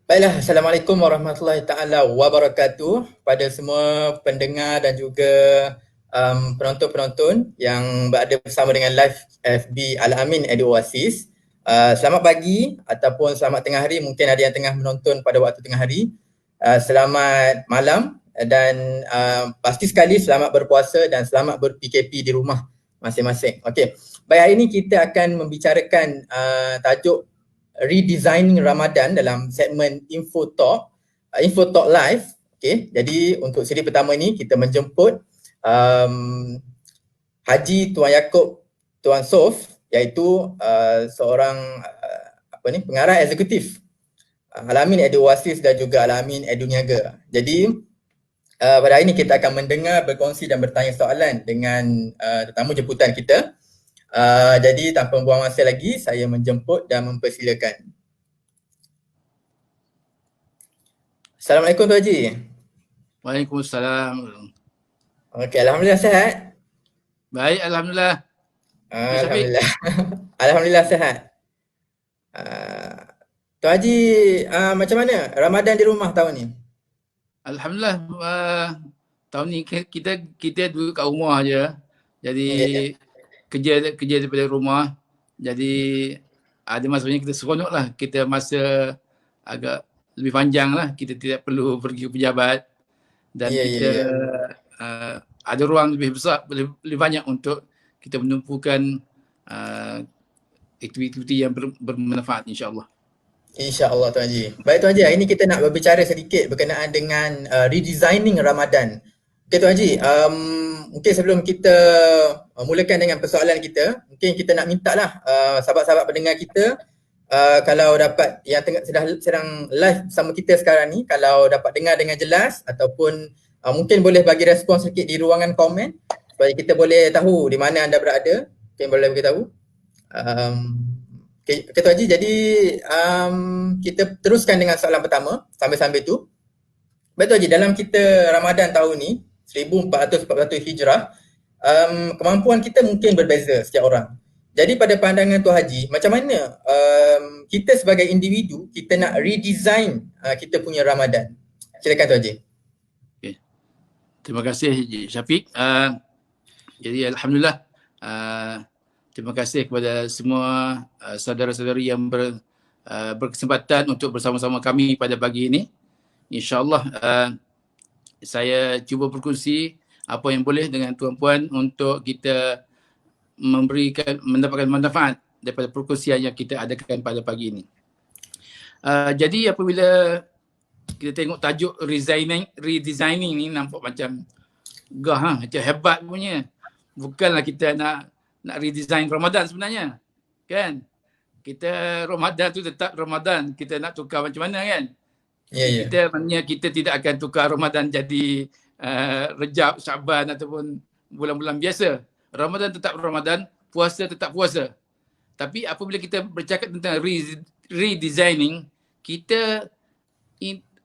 Baiklah, Assalamualaikum warahmatullahi taala wabarakatuh pada semua pendengar dan juga penonton-penonton yang berada bersama dengan live FB Al-Amin Edu Oasis. Selamat pagi ataupun selamat tengah hari, mungkin ada yang tengah menonton pada waktu tengah hari. Selamat malam dan pasti sekali selamat berpuasa dan selamat ber-PKP di rumah masing-masing. Okey. Baik, hari ini kita akan membicarakan tajuk redesigning Ramadan dalam segmen Info Talk, Info Talk Live. Okay, jadi untuk siri pertama ni kita menjemput um, Haji Tuan Yaakob Tuan Sof, iaitu seorang pengarah eksekutif Al-Amin Edu Oasis dan juga Al-Amin Edu Niaga. Jadi pada hari ini kita akan mendengar, berkongsi dan bertanya soalan dengan tetamu jemputan kita. Jadi tanpa membuang masa lagi, saya menjemput dan mempersilakan. Assalamualaikum Tuan Haji. Waalaikumsalam. Okey, Alhamdulillah sihat? Baik, Alhamdulillah. Syafiq. Alhamdulillah. Alhamdulillah sihat. Uh, Tuan Haji, macam mana Ramadan di rumah tahun ni? Alhamdulillah, tahun ni kita duduk kat rumah je. Jadi kerja daripada rumah. Jadi ada masanya kita seronok lah. Kita masa agak lebih panjang lah. Kita tidak perlu pergi ke pejabat. Dan kita ada ruang lebih besar, lebih banyak untuk kita menumpukan aktiviti yang bermanfaat, insyaAllah. InsyaAllah Tuan Haji. Baik Tuan Haji, hari ini kita nak berbicara sedikit berkenaan dengan redesigning Ramadan. Okey Tuan Haji, mungkin sebelum kita mulakan dengan persoalan kita, mungkin kita nak minta lah sahabat-sahabat pendengar kita, kalau dapat yang sedang live bersama kita sekarang ni, kalau dapat dengar dengan jelas ataupun mungkin boleh bagi respon sedikit di ruangan komen supaya kita boleh tahu di mana anda berada. Mungkin boleh beritahu. Okay, Tuan Haji, jadi kita teruskan dengan soalan pertama sambil-sambil tu. Baik Tuan Haji, dalam kita Ramadan tahun ni 1441 Hijrah, kemampuan kita mungkin berbeza setiap orang. Jadi pada pandangan Tuan Haji, macam mana kita sebagai individu kita nak redesign kita punya Ramadan? Silakan Tuan Haji. Okay. Terima kasih Syafiq. Jadi Alhamdulillah, terima kasih kepada semua saudara-saudari yang berkesempatan untuk bersama-sama kami pada pagi ini. InsyaAllah saya cuba berkongsi apa yang boleh dengan tuan-puan untuk kita mendapatkan manfaat daripada perkongsian yang kita adakan pada pagi ini. Jadi apabila kita tengok tajuk redesigning ni nampak macam macam hebat punya. Bukanlah kita nak redesign Ramadan sebenarnya. Kan? Kita Ramadan tu tetap Ramadan. Kita nak tukar macam mana kan? Kita tidak akan tukar Ramadan jadi Rejab, Syaban ataupun bulan-bulan biasa. Ramadan tetap Ramadan, puasa tetap puasa. Tapi apabila kita bercakap tentang redesigning, kita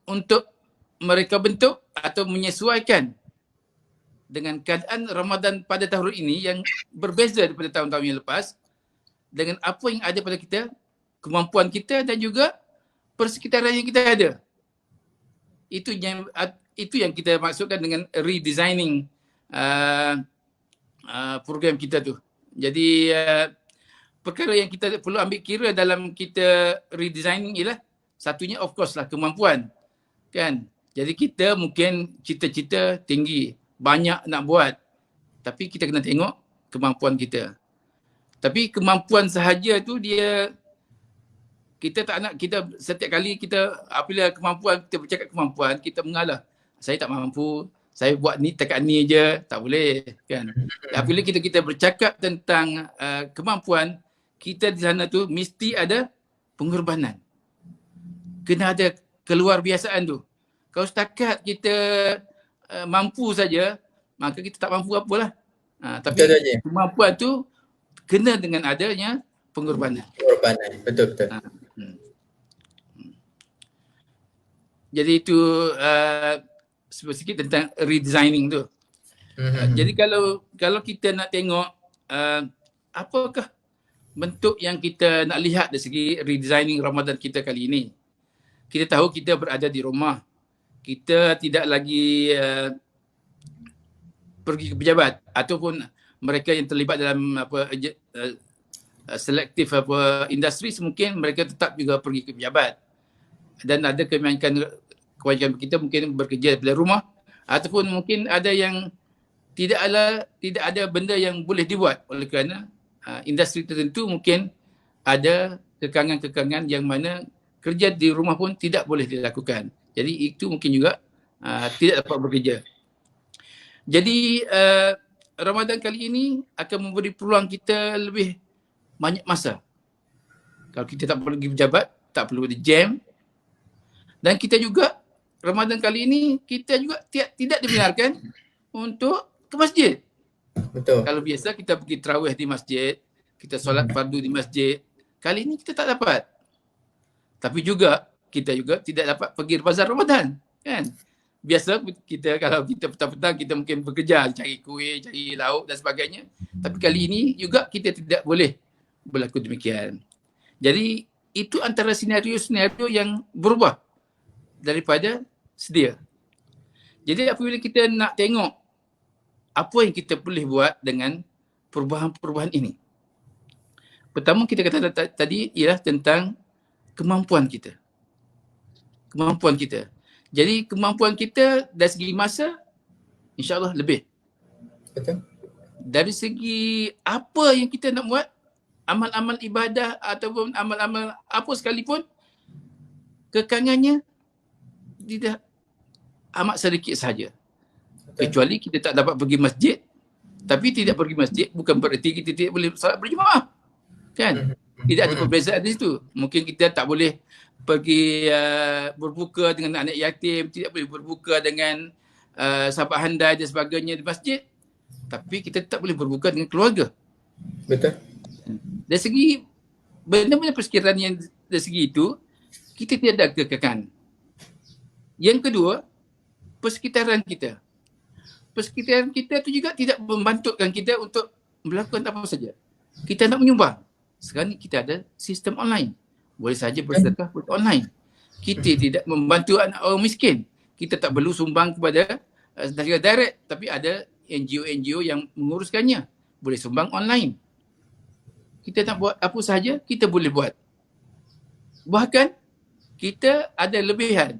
untuk mereka bentuk atau menyesuaikan dengan keadaan Ramadan pada tahun ini yang berbeza daripada tahun-tahun yang lepas, dengan apa yang ada pada kita, kemampuan kita dan juga persekitaran yang kita ada. Itu yang kita maksudkan dengan redesigning program kita tu. Jadi perkara yang kita perlu ambil kira dalam kita redesigning ialah satunya of course lah kemampuan. Kan? Jadi kita mungkin cita-cita tinggi, banyak nak buat. Tapi kita kena tengok kemampuan kita. Tapi kemampuan sahaja tu kita tak nak, kita setiap kali kita apabila kemampuan, kita bercakap kemampuan, kita mengalah. Saya tak mampu, saya buat ni takat ni je, tak boleh kan. Apabila kita bercakap tentang kemampuan, kita di sana tu mesti ada pengorbanan. Kena ada keluar biasaan tu. Kalau setakat kita mampu saja, maka kita tak mampu apalah. Tapi kemampuan tu kena dengan adanya pengorbanan. Betul. Jadi itu sedikit tentang redesigning tu. Jadi kalau kita nak tengok apakah bentuk yang kita nak lihat dari segi redesigning Ramadan kita kali ini. kita tahu kita berada di rumah. Kita tidak lagi pergi ke pejabat ataupun mereka yang terlibat dalam selektif industri, mungkin mereka tetap juga pergi ke pejabat. Dan ada kewajiban kita mungkin bekerja dari rumah, ataupun mungkin ada yang tidak ada benda yang boleh dibuat oleh kerana industri tertentu mungkin ada kekangan-kekangan yang mana kerja di rumah pun tidak boleh dilakukan. Jadi itu mungkin juga tidak dapat bekerja. Jadi Ramadan kali ini akan memberi peluang kita lebih banyak masa. Kalau kita tak pergi pejabat, tak perlu di jam. Dan kita juga Ramadan kali ini kita juga tidak dibenarkan untuk ke masjid. Betul. Kalau biasa kita pergi tarawih di masjid, kita solat fardu di masjid. Kali ini kita tak dapat. Tapi juga kita juga tidak dapat pergi bazar Ramadan, kan? Biasa kita kalau kita petang-petang kita mungkin bekerja, cari kuih, cari lauk dan sebagainya. Tapi kali ini juga kita tidak boleh berlaku demikian. Jadi itu antara senario-senario yang berubah daripada sedia. Jadi apabila kita nak tengok apa yang kita boleh buat dengan perubahan-perubahan ini. Pertama kita kata tadi ialah tentang kemampuan kita. Kemampuan kita. Jadi kemampuan kita dari segi masa insya-Allah lebih. Betul. Dari segi apa yang kita nak buat, amal-amal ibadah ataupun amal-amal apa sekalipun, kekangannya tidak amat sedikit saja. Kecuali kita tak dapat pergi masjid. Tapi tidak pergi masjid bukan bererti kita tidak boleh salat berjemaah. Kan? Tidak ada perbezaan di situ. Mungkin kita tak boleh pergi berbuka dengan anak yatim, tidak boleh berbuka dengan sahabat handai dan sebagainya di masjid. Tapi kita tak boleh berbuka dengan keluarga. Betul. Dari segi benda-benda persekitaran yang dari segi itu, kita tidak ada kekangan. Yang kedua, persekitaran kita. Persekitaran kita itu juga tidak membantukan kita untuk melakukan apa saja. Kita nak menyumbang. Sekarang ni kita ada sistem online. Boleh saja bersedekah online. Kita tidak membantu anak orang miskin. Kita tak perlu sumbang kepada secara direct, tapi ada NGO-NGO yang menguruskannya. Boleh sumbang online. Kita nak buat apa saja, kita boleh buat. Bahkan kita ada lebihan.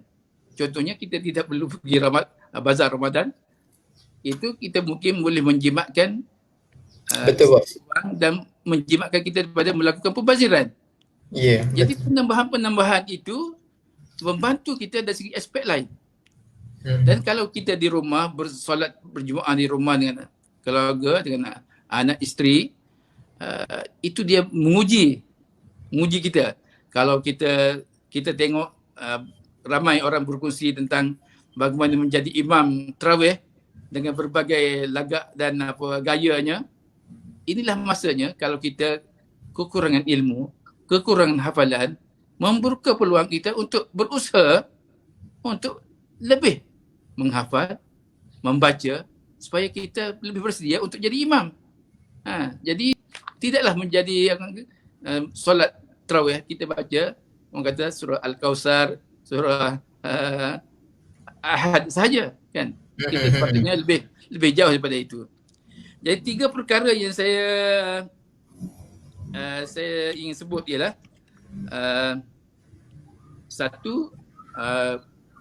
Contohnya kita tidak perlu pergi bazar Ramadan. Itu kita mungkin boleh menjimatkan Betul, bos. dan menjimatkan kita daripada melakukan pembaziran. Ya. Yeah, jadi penambahan-penambahan itu membantu kita dari segi aspek lain. Dan kalau kita di rumah bersolat berjemaah di rumah dengan keluarga, dengan anak isteri, itu dia menguji kita. Kalau kita tengok ramai orang berkongsi tentang bagaimana menjadi imam tarawih dengan berbagai lagak dan gayanya. Inilah masanya kalau kita kekurangan ilmu, kekurangan hafalan, membuka peluang kita untuk berusaha untuk lebih menghafal, membaca supaya kita lebih bersedia untuk jadi imam. Jadi tidaklah menjadi solat tarawih kita baca orang kata surah Al-Kausar, surah Ahad saja, kan? Kita sepatutnya lebih jauh daripada itu. Jadi 3 perkara yang saya ingin sebut ialah satu,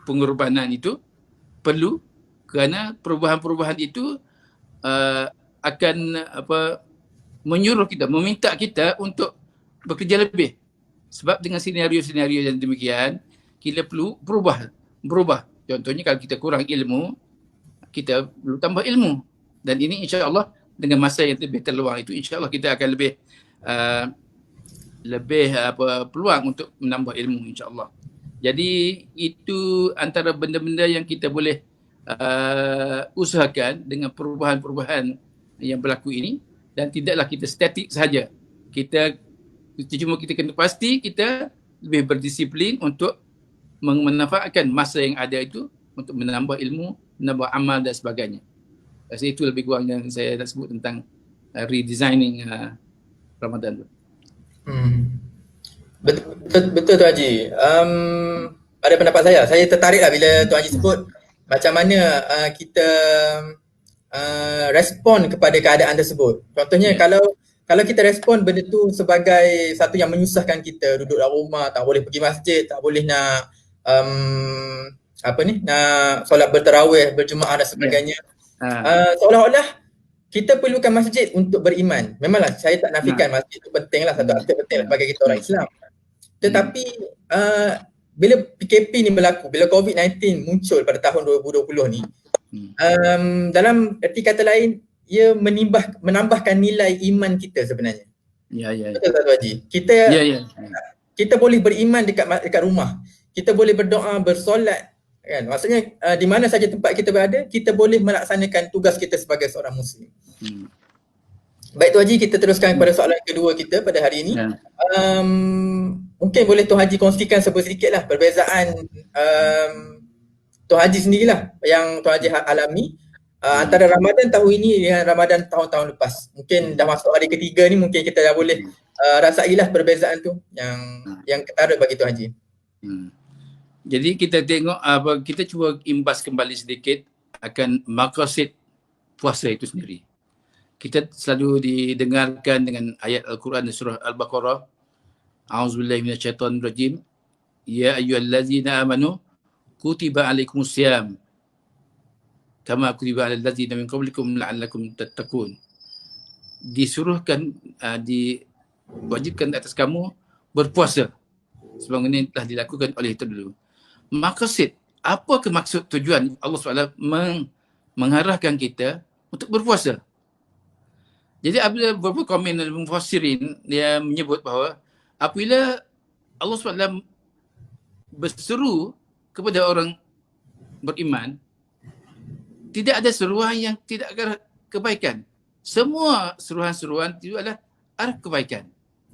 pengorbanan itu perlu kerana perubahan-perubahan itu akan menyuruh kita, meminta kita untuk bekerja lebih. Sebab dengan senario-senario yang demikian, kita perlu berubah. Contohnya kalau kita kurang ilmu, kita perlu tambah ilmu. Dan ini insya-Allah dengan masa yang lebih terluang itu, insya-Allah kita akan lebih peluang untuk menambah ilmu, insya-Allah. Jadi itu antara benda-benda yang kita boleh usahakan dengan perubahan-perubahan yang berlaku ini, dan tidaklah kita statik sahaja. Kita kena pasti kita lebih berdisiplin untuk memanfaatkan masa yang ada itu untuk menambah ilmu, menambah amal dan sebagainya. Rasa itu lebih kurang yang saya nak sebut tentang redesigning Ramadan. Betul tu Haji. pada pendapat saya tertarik lah bila Tuan Haji sebut macam mana kita respon kepada keadaan tersebut. Contohnya Ya. kalau kita respon benda tu sebagai satu yang menyusahkan kita, duduk dalam rumah, tak boleh pergi masjid, tak boleh nak nak solat bertarawih, berjemaah dan sebagainya. Ha. Seolah-olah kita perlukan masjid untuk beriman. Memanglah saya tak Nah. nafikan masjid itu penting lah, satu aspek penting lah bagi kita orang Islam. Tetapi bila PKP ni berlaku, bila COVID-19 muncul pada tahun 2020 ni, dalam erti kata lain, ia menambahkan nilai iman kita sebenarnya. Ya. Betul tak Tuan Haji? Ya. Kita boleh beriman dekat rumah. Kita boleh berdoa, bersolat, kan? Maksudnya di mana saja tempat kita berada, kita boleh melaksanakan tugas kita sebagai seorang muslim. Baik Tuan Haji, kita teruskan kepada soalan kedua kita pada hari ini. Ya. Mungkin boleh Tuan Haji kongsikan sedikit lah perbezaan Tuan Haji sendirilah yang Tuan Haji alami antara Ramadan tahun ini dengan Ramadan tahun-tahun lepas. Mungkin dah masuk hari ketiga ni, mungkin kita dah boleh rasailah perbezaan tu yang ketara bagi Tuan Haji. Jadi kita tengok kita cuba imbas kembali sedikit akan maqasid puasa itu sendiri. Kita selalu didengarkan dengan ayat Al-Quran di surah Al-Baqarah. A'udzubillahi minasyaitonirrajim. Ya ayyuhallazina amanu kutiba alaikumusiyam kama kutiba alal ladzina min qablikum la'allakum tattaqun. Disuruhkan diwajibkan atas kamu berpuasa sebagaimana telah dilakukan oleh terdahulu. Maqasid, apakah maksud tujuan Allah SWT mengarahkan kita untuk berpuasa? Jadi apabila beberapa komen dari mufassirin, dia menyebut bahawa apabila Allah SWT berseru kepada orang beriman, tidak ada seruan yang tidak akan kebaikan. Semua seruan-seruan itu adalah arah kebaikan.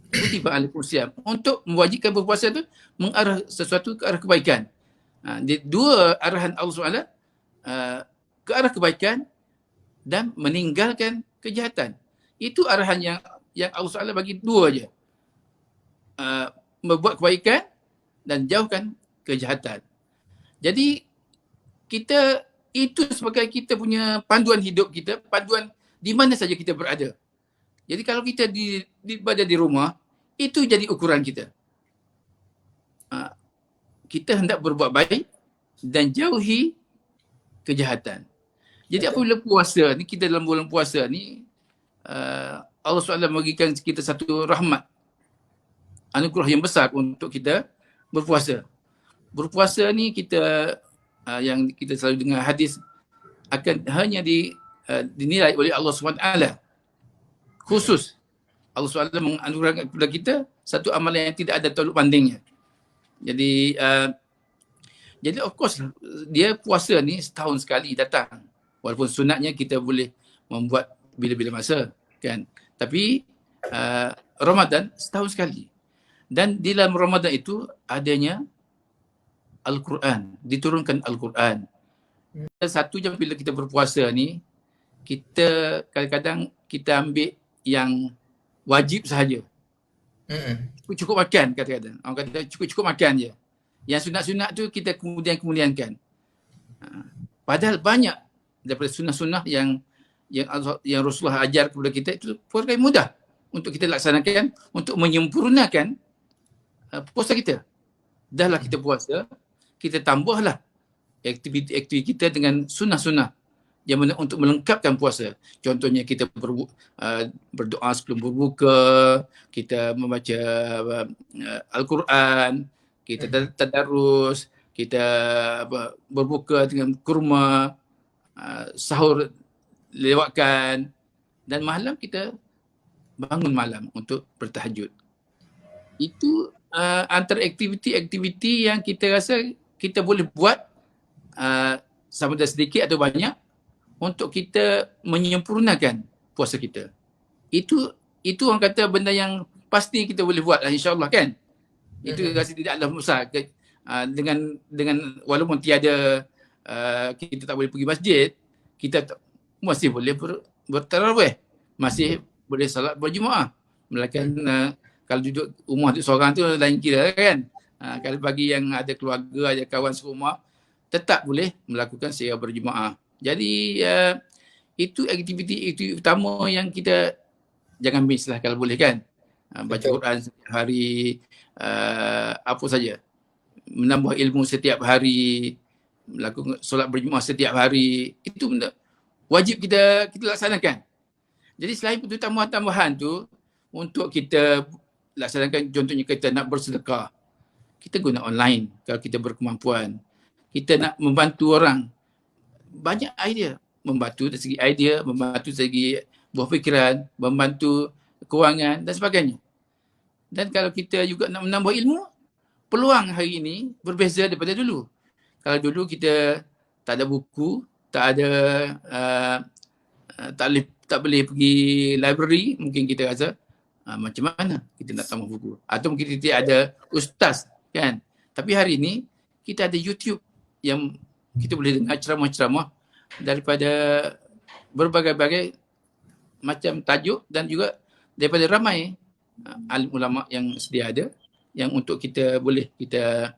Kutiba alaikumusiyam. Untuk mewajibkan berpuasa itu mengarah sesuatu ke arah kebaikan. Dua arahan Allah SWT ke arah kebaikan dan meninggalkan kejahatan. Itu arahan yang Allah SWT bagi dua je. Membuat kebaikan dan jauhkan kejahatan. Jadi kita itu sebagai kita punya panduan hidup kita, panduan di mana saja kita berada. Jadi kalau kita berada di rumah, itu jadi ukuran kita. Kita hendak berbuat baik dan jauhi kejahatan. Jadi apabila puasa ni, kita dalam bulan puasa ni, Allah SWT memberikan kita satu rahmat, anugerah yang besar untuk kita berpuasa. Berpuasa ni kita yang kita selalu dengar hadis akan hanya dinilai oleh Allah SWT. Khusus Allah SWT menganugerahkan kepada kita satu amalan yang tidak ada tolak bandingnya. Jadi of course dia puasa ni setahun sekali datang. Walaupun sunatnya kita boleh membuat bila-bila masa, kan. Tapi Ramadan setahun sekali. Dan di dalam Ramadan itu adanya Al-Quran, diturunkan Al-Quran. Satu jam bila kita berpuasa ni, kita kadang-kadang kita ambil yang wajib sahaja. Cukup makan kadang-kadang. Orang kata cukup makan je. Yang sunat-sunat tu kita kemudiankan. Padahal banyak daripada sunah-sunah yang Rasulullah ajar kepada kita itu perkara mudah untuk kita laksanakan untuk menyempurnakan puasa kita. Dahlah kita puasa, kita tambahlah aktiviti kita dengan sunnah-sunnah yang mana untuk melengkapkan puasa. Contohnya kita berdoa sebelum berbuka, kita membaca Al-Quran, kita tadarus, kita berbuka dengan kurma, sahur lewatkan, dan malam kita bangun malam untuk bertahajud. Itu antara aktiviti-aktiviti yang kita rasa kita boleh buat sama ada sedikit atau banyak untuk kita menyempurnakan puasa kita. Itu orang kata benda yang pasti kita boleh buat insya-Allah, kan. Itu rasa tidaklah besar dengan walaupun tiada kita tak boleh pergi masjid, kita masih boleh bertarawih, masih boleh salat berjemaah. Melainkan kalau duduk rumah tu seorang tu lain kira, kan. Kalau bagi yang ada keluarga, ada kawan serumah, tetap boleh melakukan secara berjemaah. Jadi itu aktiviti utama yang kita jangan miss lah kalau boleh kan. Baca Betul. Quran setiap hari, apa saja, menambah ilmu setiap hari, melakukan solat berjemaah setiap hari, itu benda wajib kita laksanakan. Jadi selain itu tambahan-tambahan tu untuk kita laksanakan, contohnya kita nak bersedekah, kita guna online kalau kita berkemampuan. Kita nak membantu orang, banyak idea. Membantu dari segi idea, membantu dari segi buah fikiran, membantu kewangan dan sebagainya. Dan kalau kita juga nak menambah ilmu, peluang hari ini berbeza daripada dulu. Kalau dulu kita tak ada buku, tak ada tak boleh pergi library, mungkin kita rasa macam mana kita nak tambah buku, atau mungkin kita ada ustaz kan. Tapi hari ini kita ada YouTube yang kita boleh dengar ceramah-ceramah daripada berbagai-bagai macam tajuk dan juga daripada ramai alim ulama yang sedia ada, yang untuk kita boleh kita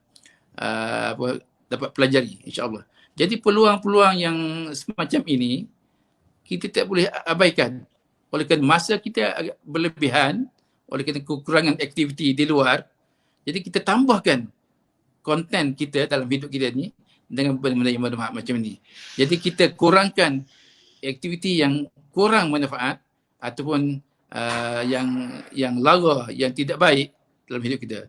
dapat pelajari, insya-Allah. Jadi peluang-peluang yang semacam ini kita tak boleh abaikan. Oleh kerana masa kita agak berlebihan, oleh kerana kekurangan aktiviti di luar, jadi kita tambahkan konten kita dalam hidup kita ni dengan benda-benda yang bermanfaat macam ni. Jadi kita kurangkan aktiviti yang kurang manfaat ataupun yang lara, yang tidak baik dalam hidup kita.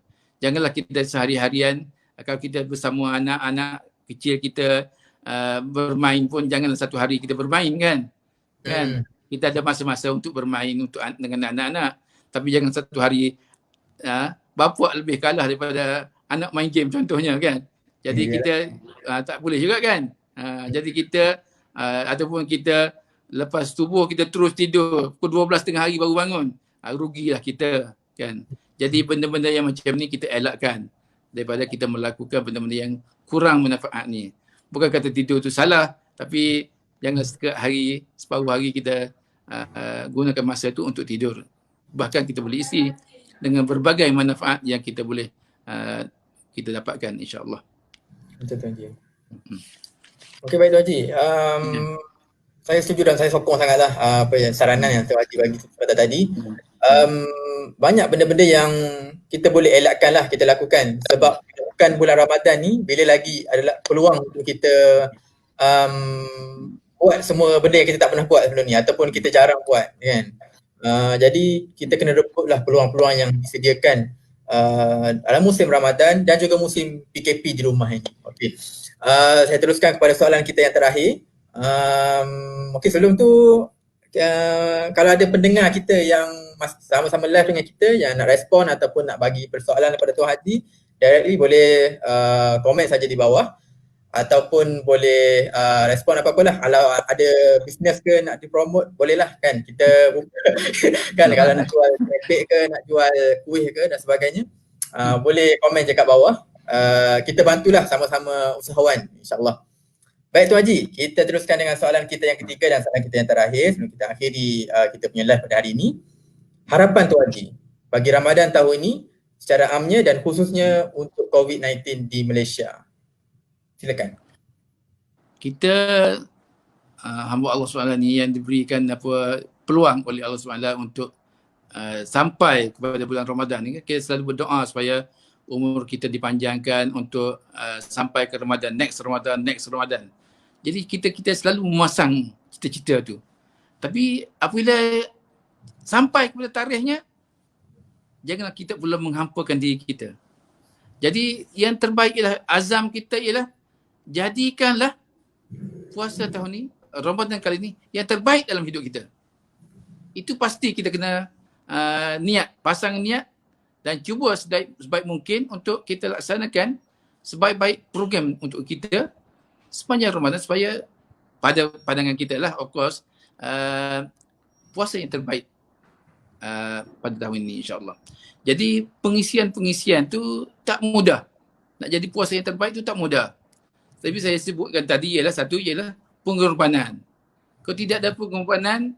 Janganlah kita sehari-harian, kalau kita bersama anak-anak kecil kita bermain pun, janganlah satu hari kita bermain kan. Kita ada masa-masa untuk bermain dengan anak-anak, tapi jangan satu hari bapa lebih kalah daripada anak main game contohnya kan. Jadi kita tak boleh juga kan. Jadi kita ataupun kita lepas subuh kita terus tidur, pukul 12 tengah hari baru bangun, rugilah kita kan. Jadi benda-benda yang macam ni kita elakkan daripada kita melakukan benda-benda yang kurang manfaat ni. Bukan kata tidur tu salah, tapi jangan separuh hari kita gunakan masa tu untuk tidur. Bahkan kita boleh isi dengan berbagai manfaat yang kita boleh kita dapatkan, insya-Allah. Betul Tuan Haji. Okey, baik Tuan Haji. Saya setuju dan saya sokong sangatlah saranan yang Tuan Haji bagi pada tadi. Banyak benda-benda yang kita boleh elakkan lah kita lakukan, sebab bukan bulan Ramadan ni bila lagi adalah peluang untuk kita buat semua benda yang kita tak pernah buat sebelum ni ataupun kita jarang buat kan. Jadi kita kena rebutlah peluang-peluang yang disediakan dalam musim Ramadan dan juga musim PKP di rumah ini. Okey. Saya teruskan kepada soalan kita yang terakhir. Okey, sebelum tu kalau ada pendengar kita yang sama-sama live dengan kita yang nak respon ataupun nak bagi persoalan kepada Tuan Haji, directly boleh komen saja di bawah ataupun boleh respon apa-apalah. Kalau ada bisnes ke nak dipromote, bolehlah kan, kita buka kan. Kalau nak jual keripik ke, nak jual kuih ke dan sebagainya, boleh komen je kat bawah. Kita bantulah sama-sama usahawan, insya-Allah. Baik Tuan Haji, kita teruskan dengan soalan kita yang ketiga dan soalan kita yang terakhir sebelum kita akhiri kita punya live pada hari ini. Harapan Tuan Haji bagi Ramadan tahun ini secara amnya dan khususnya untuk COVID-19 di Malaysia. Silakan. Kita hamba Allah SWT ni yang diberikan peluang oleh Allah SWT untuk sampai kepada bulan Ramadan ni, kita selalu berdoa supaya umur kita dipanjangkan untuk sampai ke Ramadan, next Ramadan. Jadi kita selalu memasang cita-cita tu. Tapi apabila sampai kepada tarikhnya, janganlah kita pula menghampakan diri kita. Jadi yang terbaik ialah azam kita ialah jadikanlah puasa tahun ni, Ramadan kali ni yang terbaik dalam hidup kita. Itu pasti kita kena pasang niat dan cuba sebaik mungkin untuk kita laksanakan sebaik-baik program untuk kita sepanjang Ramadan, supaya pada pandangan kita lah, of course, puasa yang terbaik pada tahun ini, insya-Allah. Jadi pengisian tu tak mudah. Nak jadi puasa yang terbaik tu tak mudah. Tapi saya sebutkan tadi ialah pengorbanan. Kalau tidak ada pengorbanan,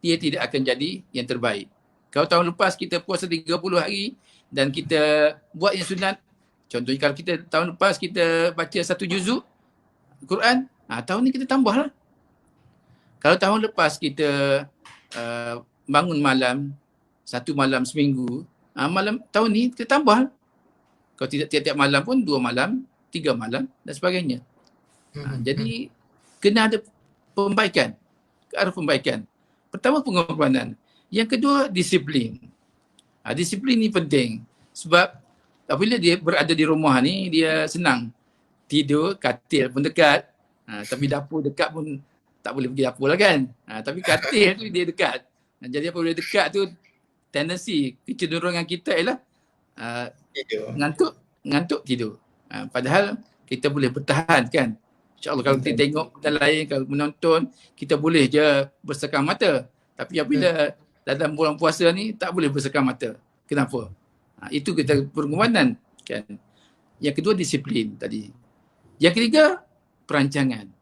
dia tidak akan jadi yang terbaik. Kalau tahun lepas kita puasa 30 hari dan kita buat yang sunat, Contohnya kalau kita tahun lepas kita baca 1 juzuk Quran, tahun ni kita tambah lah. Kalau tahun lepas kita bangun malam, 1 malam seminggu, tahun ni kita tambah. Kalau tidak tiap-tiap malam pun 2 malam, 3 malam dan sebagainya. Jadi kena ada pembaikan, ke arah pembaikan. Pertama pengorbanan. Yang kedua disiplin. Disiplin ni penting sebab apabila dia berada di rumah ni dia senang tidur, katil pun dekat. Tapi dapur dekat pun tak boleh pergi dapur lah kan. Tapi katil tu dia dekat. Jadi apabila dekat tu tendensi kecenderungan kita ialah ngantuk tidur. Padahal kita boleh bertahan kan. InsyaAllah kalau kita tengok benda lain, kalau menonton, kita boleh je bersekam mata. Tapi apabila dalam bulan puasa ni tak boleh bersekam mata. Kenapa? Itu kita pengorbanan kan. Yang kedua disiplin tadi. Yang ketiga perancangan.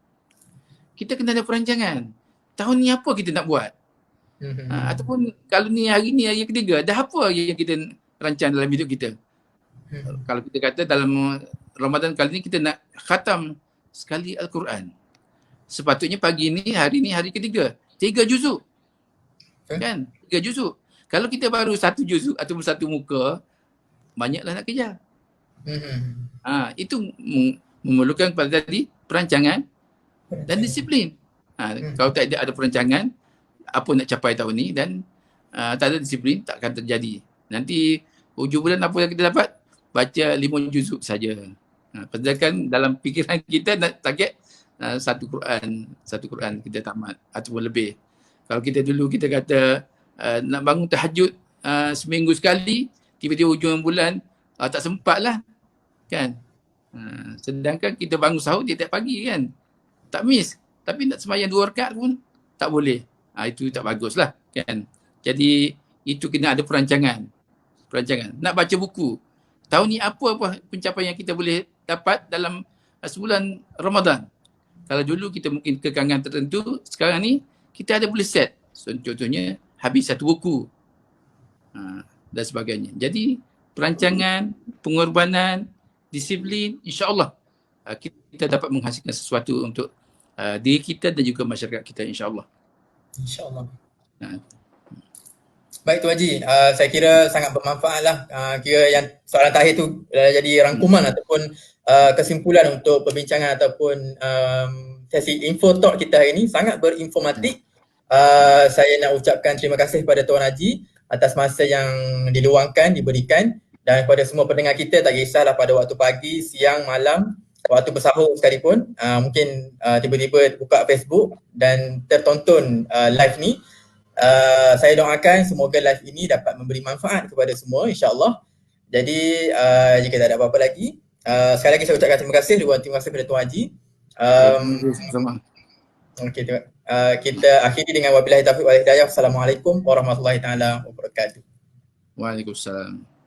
Kita kena ada perancangan. Tahun ni apa kita nak buat? Ataupun kalau ni hari ni hari ketiga, dah apa yang kita rancang dalam hidup kita? Kalau kita kata dalam Ramadan kali ni kita nak khatam sekali Al-Quran. Sepatutnya pagi ni hari ketiga. 3 juzuk. Kan? 3 juzuk. Kalau kita baru 1 juzuk ataupun 1 muka, banyaklah nak kejar. Itu memerlukan pada tadi perancangan dan disiplin. Kalau tak ada perancangan, apa nak capai tahun ni dan tak ada disiplin, tak akan terjadi. Nanti hujung bulan apa yang kita dapat? Baca 5 juzuk saja. Padahal kan dalam fikiran kita nak target satu Quran kita tamat ataupun lebih. Kalau kita dulu kita kata nak bangun tahajud seminggu sekali, tiba-tiba hujung bulan tak sempat lah kan. Sedangkan kita bangun sahur tiap-tiap pagi kan, tak miss. Tapi nak sembahyang 2 rakaat pun tak boleh. Itu tak bagus lah kan. Jadi itu kena ada perancangan. Nak baca buku. Tahun ni apa pencapaian yang kita boleh dapat dalam sebulan Ramadan. Kalau dulu kita mungkin kekangan tertentu, sekarang ni kita ada boleh set. Contohnya habis 1 buku dan sebagainya. Jadi perancangan, pengorbanan, disiplin, insya-Allah kita dapat menghasilkan sesuatu untuk diri kita dan juga masyarakat kita, insya-Allah. InsyaAllah. Baik Tuan Haji, saya kira sangat bermanfaat lah. Kira yang soalan terakhir tu jadi rangkuman ataupun kesimpulan untuk perbincangan ataupun sesi info talk kita hari ini sangat berinformatif. Saya nak ucapkan terima kasih kepada Tuan Haji atas masa yang diluangkan, diberikan, dan kepada semua pendengar kita, tak kisahlah pada waktu pagi, siang, malam, waktu bersahur sekalipun, mungkin tiba-tiba buka Facebook dan tertonton live ni. Saya doakan semoga live ini dapat memberi manfaat kepada semua, insya-Allah. Jadi jika tak ada apa-apa lagi, sekali lagi saya ucapkan terima kasih kepada Tuan Haji. Sama. Okey, kita akhiri dengan wabillahi taufiq wal hidayah. Assalamualaikum warahmatullahi taala wabarakatuh. Waalaikumsalam.